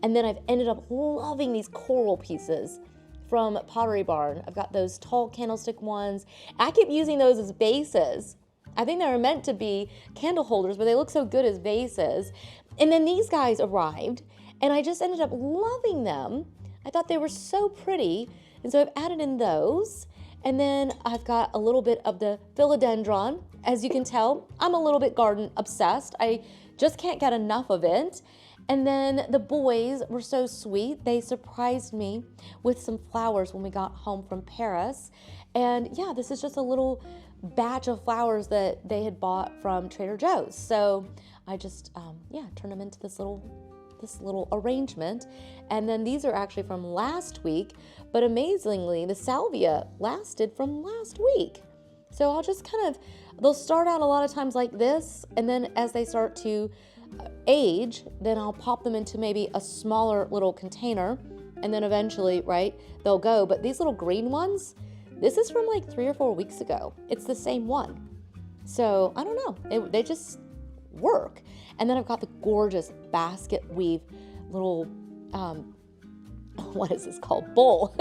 B: And then I've ended up loving these coral pieces from Pottery Barn. I've got those tall candlestick ones. I keep using those as bases. I think they were meant to be candle holders, but they look so good as vases. And then these guys arrived, and I just ended up loving them. I thought they were so pretty, and so I've added in those. And then I've got a little bit of the philodendron. As you can tell, I'm a little bit garden obsessed. I just can't get enough of it. And then the boys were so sweet. They surprised me with some flowers when we got home from Paris. And yeah, this is just a little batch of flowers that they had bought from Trader Joe's. So I just, turned them into this little arrangement. And then these are actually from last week, but amazingly, the salvia lasted from last week. So I'll just they'll start out a lot of times like this, and then as they start to age, then I'll pop them into maybe a smaller little container, and then eventually, right, they'll go. But these little green ones, this is from like 3 or 4 weeks ago. It's the same one. So I don't know, they just work. And then I've got the gorgeous basket weave little, what is this called? Bowl,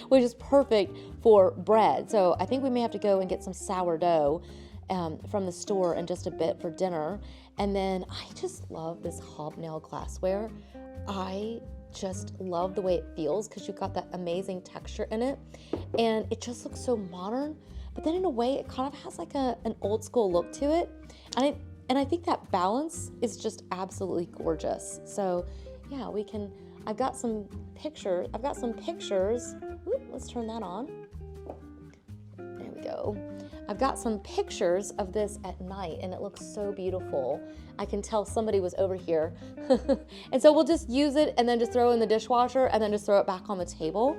B: which is perfect for bread. So I think we may have to go and get some sourdough from the store in just a bit for dinner. And then I just love this hobnail glassware. I just love the way it feels because you've got that amazing texture in it. And it just looks so modern, but then in a way it kind of has like an old school look to it. And I think that balance is just absolutely gorgeous. So yeah, I've got some pictures. Ooh, let's turn that on. There we go. I've got some pictures of this at night and it looks so beautiful. I can tell somebody was over here. And so we'll just use it and then just throw it in the dishwasher and then just throw it back on the table.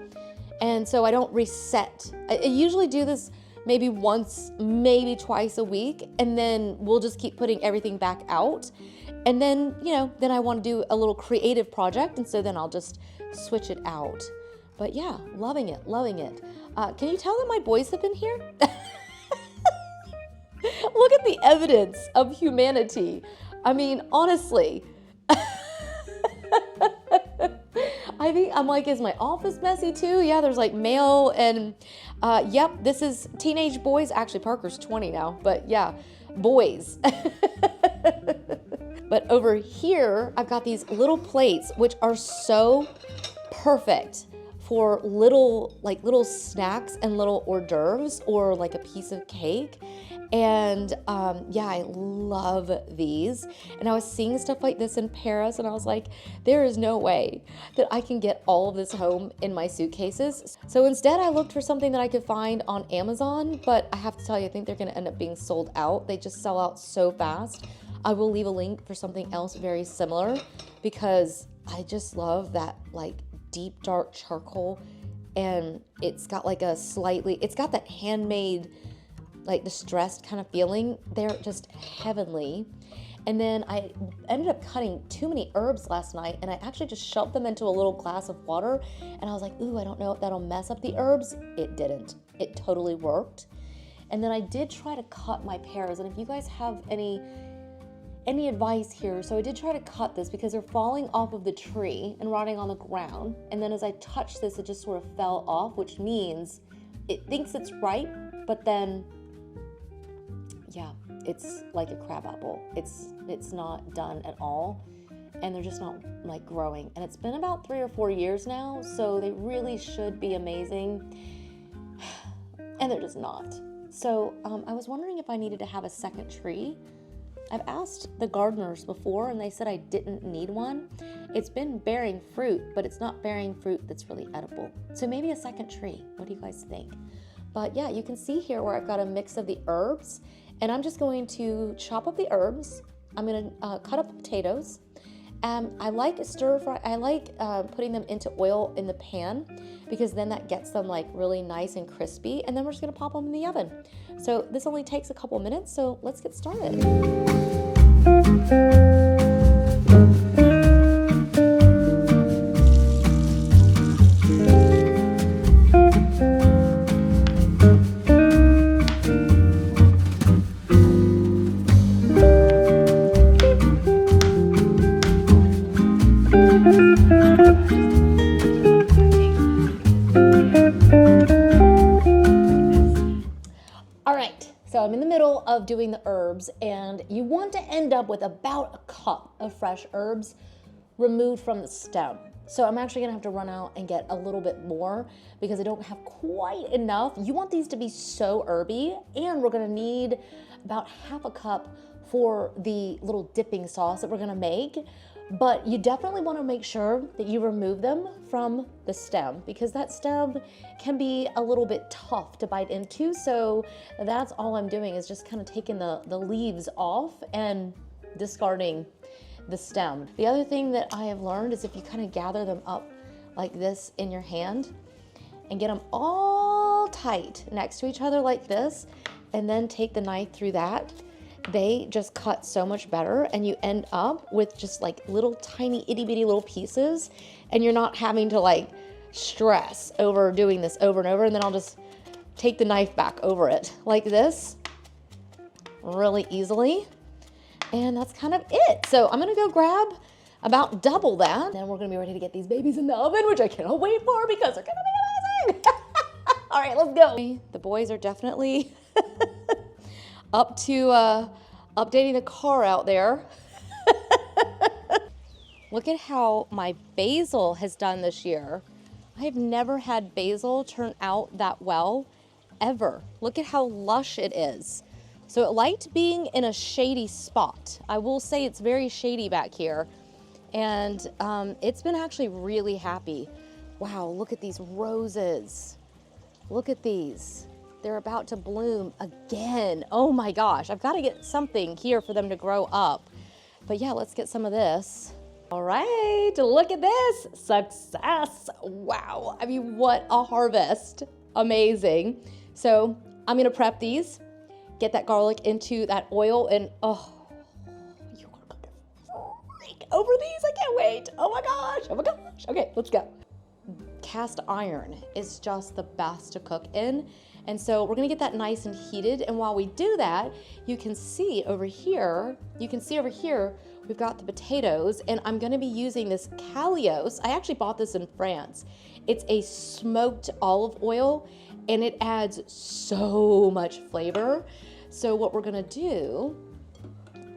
B: And so I don't reset. I usually do this maybe once, maybe twice a week, and then we'll just keep putting everything back out. And then, then I want to do a little creative project, and so then I'll just switch it out. But yeah, loving it, loving it. Can you tell that my boys have been here? Look at the evidence of humanity. I mean, honestly. I think I'm like, is my office messy too? Yeah, there's like mail and yep, this is teenage boys. Actually, Parker's 20 now, but yeah, boys. But over here, I've got these little plates, which are so perfect for little snacks and little hors d'oeuvres or like a piece of cake. And yeah, I love these. And I was seeing stuff like this in Paris and I was like, there is no way that I can get all of this home in my suitcases. So instead I looked for something that I could find on Amazon, but I have to tell you, I think they're gonna end up being sold out. They just sell out so fast. I will leave a link for something else very similar because I just love that like deep dark charcoal, and it's got like it's got that handmade, like distressed kind of feeling. They're just heavenly. And then I ended up cutting too many herbs last night and I actually just shoved them into a little glass of water and I was like, ooh, I don't know if that'll mess up the herbs. It didn't. It totally worked. And then I did try to cut my pears, and if you guys have any advice here, so I did try to cut this because they're falling off of the tree and rotting on the ground. And then as I touched this, it just sort of fell off, which means it thinks it's ripe, but then yeah, it's like a crab apple. It's not done at all, and they're just not like growing. And it's been about 3 or 4 years now, so they really should be amazing, and they're just not. So I was wondering if I needed to have a second tree. I've asked the gardeners before, and they said I didn't need one. It's been bearing fruit, but it's not bearing fruit that's really edible. So maybe a second tree. What do you guys think? But yeah, you can see here where I've got a mix of the herbs. And I'm just going to chop up the herbs. I'm going to cut up the potatoes. I like stir fry. I like putting them into oil in the pan because then that gets them like really nice and crispy. And then we're just going to pop them in the oven. So this only takes a couple minutes. So let's get started. So I'm in the middle of doing the herbs, and you want to end up with about a cup of fresh herbs removed from the stem. So I'm actually gonna have to run out and get a little bit more because I don't have quite enough. You want these to be so herby, and we're gonna need about half a cup for the little dipping sauce that we're gonna make. But you definitely want to make sure that you remove them from the stem because that stem can be a little bit tough to bite into. So that's all I'm doing is just kind of taking the leaves off and discarding the stem. The other thing that I have learned is if you kind of gather them up like this in your hand and get them all tight next to each other like this, and then take the knife through that, they just cut so much better, and you end up with just like little tiny itty bitty little pieces, and you're not having to like stress over doing this over and over. And then I'll just take the knife back over it like this really easily, and that's kind of it. So I'm gonna go grab about double that, then we're gonna be ready to get these babies in the oven, which I cannot wait for because they're gonna be amazing. All right, let's go. The boys are definitely up to a updating the car out there. Look at how my basil has done this year. I have never had basil turn out that well, ever. Look at how lush it is. So it liked being in a shady spot. I will say it's very shady back here. And it's been actually really happy. Wow, look at these roses. Look at these. They're about to bloom again. Oh my gosh, I've got to get something here for them to grow up. But yeah, let's get some of this. All right, look at this, success. Wow, I mean, what a harvest. Amazing. So I'm gonna prep these, get that garlic into that oil, and oh, you are gonna freak over these. I can't wait. Oh my gosh, oh my gosh. Okay, let's go. Cast iron is just the best to cook in. And so we're gonna get that nice and heated. And while we do that, you can see over here, we've got the potatoes, and I'm gonna be using this Kalios. I actually bought this in France. It's a smoked olive oil, and it adds so much flavor. So what we're gonna do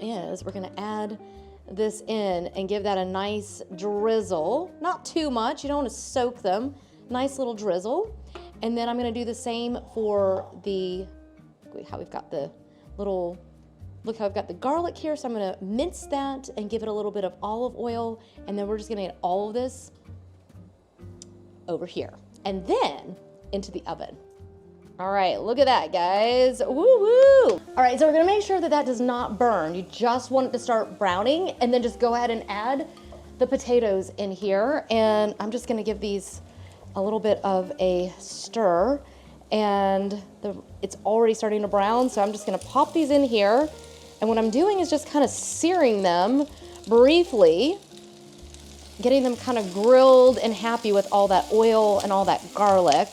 B: is we're gonna add this in and give that a nice drizzle. Not too much, you don't wanna soak them. Nice little drizzle. And then I'm gonna do the same for how we've got the little, look how I've got the garlic here. So I'm gonna mince that and give it a little bit of olive oil. And then we're just gonna get all of this over here. And then into the oven. All right, look at that, guys. Woo woo. All right, so we're gonna make sure that that does not burn. You just want it to start browning, and then just go ahead and add the potatoes in here. And I'm just gonna give these a little bit of a stir, and it's already starting to brown, so I'm just gonna pop these in here. And what I'm doing is just kind of searing them briefly, getting them kind of grilled and happy with all that oil and all that garlic.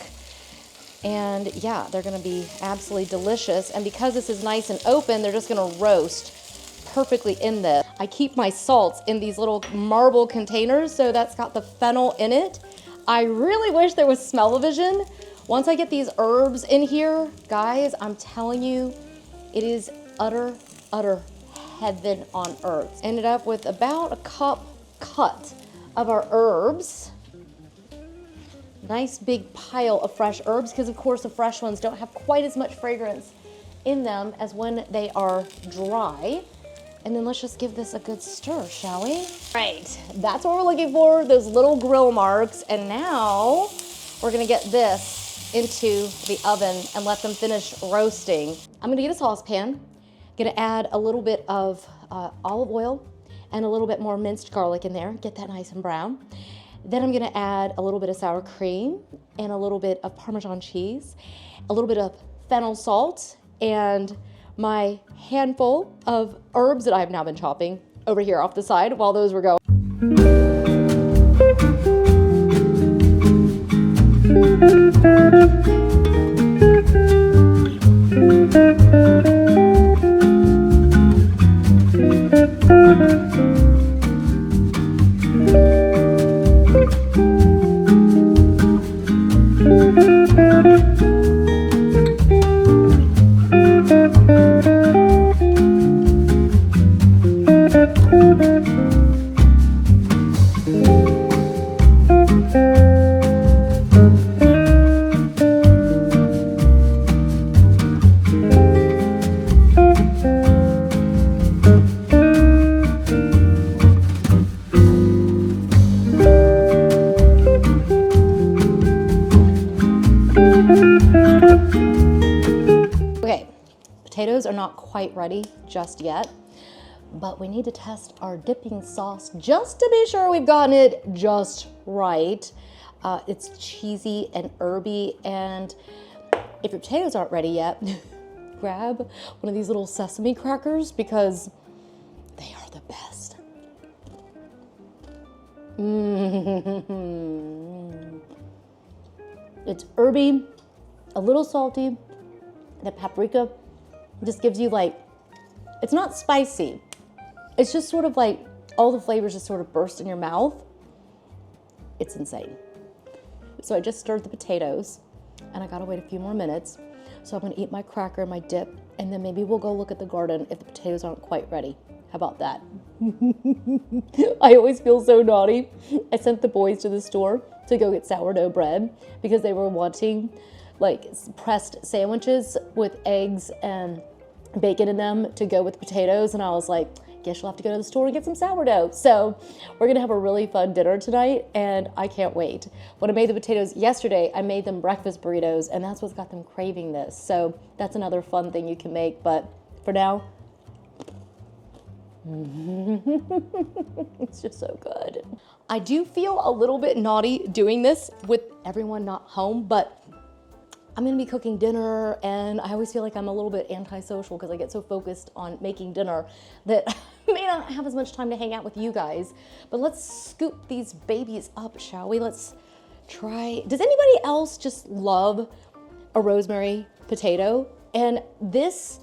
B: And yeah, they're gonna be absolutely delicious. And because this is nice and open, they're just gonna roast perfectly in this. I keep my salts in these little marble containers, so that's got the fennel in it. I really wish there was smell-o-vision. Once I get these herbs in here, guys, I'm telling you, it is utter heaven on earth. Ended up with about a cup cut of our herbs. Nice big pile of fresh herbs, because of course the fresh ones don't have quite as much fragrance in them as when they are dry. And then let's just give this a good stir, shall we? Right, that's what we're looking for, those little grill marks. And now we're gonna get this into the oven and let them finish roasting. I'm gonna get a saucepan, gonna add a little bit of olive oil and a little bit more minced garlic in there, get that nice and brown. Then I'm gonna add a little bit of sour cream and a little bit of Parmesan cheese, a little bit of fennel salt, and my handful of herbs that I've now been chopping over here off the side while those were going. Potatoes are not quite ready just yet, but we need to test our dipping sauce just to be sure we've gotten it just right. It's cheesy and herby, and if your potatoes aren't ready yet, grab one of these little sesame crackers because they are the best. It's herby, a little salty. The paprika just gives you like, it's not spicy. It's just sort of like all the flavors just sort of burst in your mouth. It's insane. So I just stirred the potatoes and I gotta wait a few more minutes. So I'm gonna eat my cracker and my dip, and then maybe we'll go look at the garden if the potatoes aren't quite ready. How about that? I always feel so naughty. I sent the boys to the store to go get sourdough bread because they were wanting like pressed sandwiches with eggs and bacon in them to go with potatoes. And I was like, guess you'll have to go to the store and get some sourdough. So we're gonna have a really fun dinner tonight and I can't wait. When I made the potatoes yesterday, I made them breakfast burritos and that's what's got them craving this. So that's another fun thing you can make. But for now, it's just so good. I do feel a little bit naughty doing this with everyone not home, but I'm gonna be cooking dinner and I always feel like I'm a little bit antisocial because I get so focused on making dinner that I may not have as much time to hang out with you guys. But let's scoop these babies up, shall we? Let's try. Does anybody else just love a rosemary potato? And this,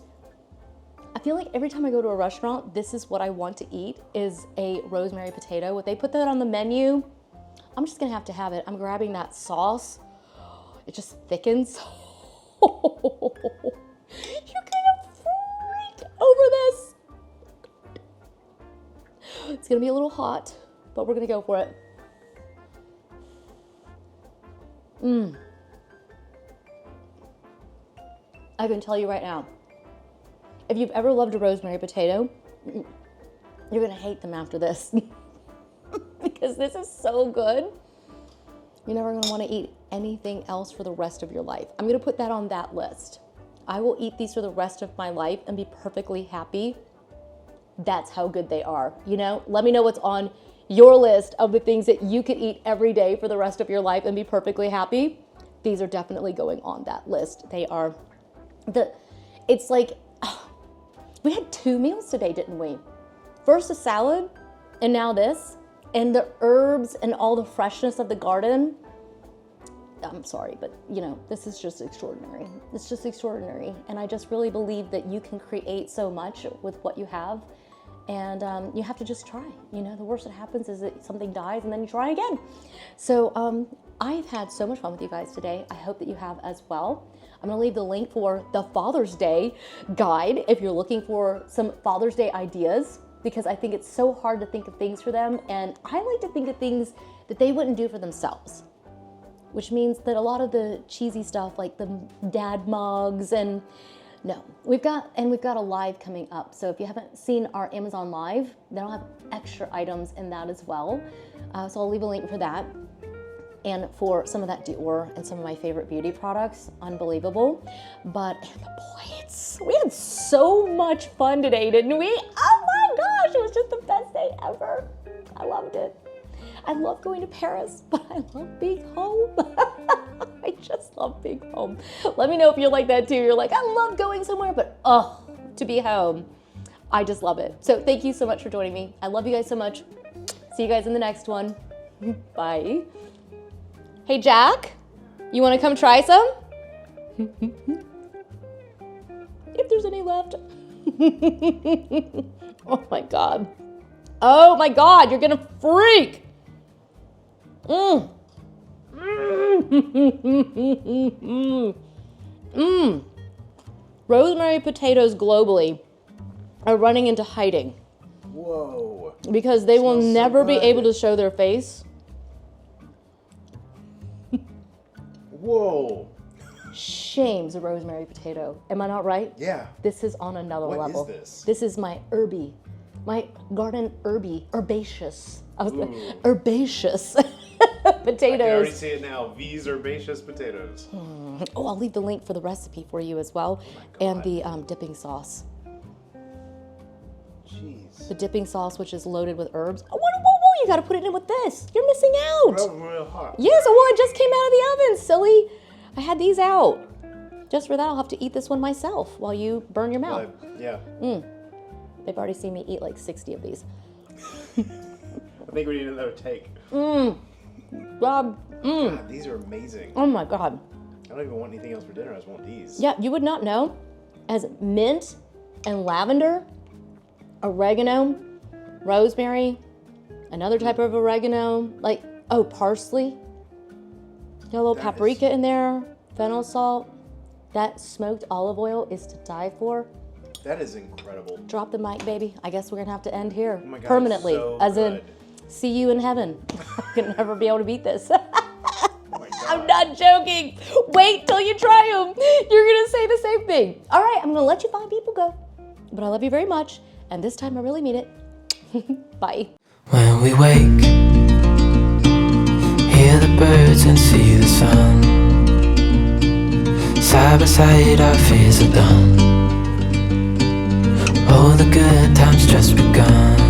B: I feel like every time I go to a restaurant, this is what I want to eat, is a rosemary potato. If they put that on the menu, I'm just gonna have to have it. I'm grabbing that sauce. It just thickens. You're gonna freak over this. It's gonna be a little hot, but we're gonna go for it. I can tell you right now, if you've ever loved a rosemary potato, you're gonna hate them after this because this is so good. You're never gonna wanna eat anything else for the rest of your life. I'm gonna put that on that list. I will eat these for the rest of my life and be perfectly happy. That's how good they are, you know? Let me know what's on your list of the things that you could eat every day for the rest of your life and be perfectly happy. These are definitely going on that list. They are, it's like, we had 2 meals today, didn't we? First a salad, and now this. And the herbs and all the freshness of the garden. I'm sorry, but you know, this is just extraordinary. It's just extraordinary. And I just really believe that you can create so much with what you have. And you have to just try. You know, the worst that happens is that something dies and then you try again. So I've had so much fun with you guys today. I hope that you have as well. I'm gonna leave the link for the Father's Day guide if you're looking for some Father's Day ideas, because I think it's so hard to think of things for them. And I like to think of things that they wouldn't do for themselves, which means that a lot of the cheesy stuff like the dad mugs and no, we've got a live coming up. So if you haven't seen our Amazon live, then I'll have extra items in that as well. So I'll leave a link for that. And for some of that Dior and some of my favorite beauty products, unbelievable. But and the plates, we had so much fun today, didn't we? Oh my gosh, it was just the best day ever. I loved it. I love going to Paris, but I love being home. I just love being home. Let me know if you're like that too. You're like, I love going somewhere, but to be home, I just love it. So thank you so much for joining me. I love you guys so much. See you guys in the next one. Bye. Hey, Jack, you want to come try some? If there's any left. Oh my God. Oh my God, you're gonna freak. Rosemary potatoes globally are running into hiding.
C: Whoa.
B: Because they will never be able to show their face.
C: Whoa.
B: Shame's a rosemary potato. Am I not right?
C: Yeah.
B: This is on another level.
C: What is this?
B: This is my herby. My garden herbaceous. Herbaceous potatoes.
C: I can already see it now. These herbaceous potatoes.
B: Oh, I'll leave the link for the recipe for you as well. And the dipping sauce.
C: Jeez.
B: The dipping sauce, which is loaded with herbs. Oh, whoa, you gotta put it in with this. You're missing out.
C: Real hot.
B: Yes, well, it just came out of the oven, silly. I had these out. Just for that, I'll have to eat this one myself while you burn your mouth.
C: Yeah.
B: They've already seen me eat like 60 of these.
C: I think we need another take.
B: God,
C: these are amazing.
B: oh my God.
C: I don't even want anything else for dinner. I just want these.
B: Yeah, you would not know. As mint and lavender, oregano, rosemary, another type of oregano, like, parsley. Got a little paprika in there, fennel salt. That smoked olive oil is to die for.
C: That is incredible.
B: Drop the mic, baby. I guess we're gonna have to end here
C: Oh my God,
B: permanently,
C: so
B: as
C: good.
B: in, see you in heaven. I can never be able to beat this.
C: Oh my God.
B: I'm not joking. Wait till you try them. You're gonna say the same thing. All right, I'm gonna let you fine people go, but I love you very much, and this time I really mean it. Bye.
D: When we wake, hear the birds and see the sun. Side by side our fears are done. All the good times just begun.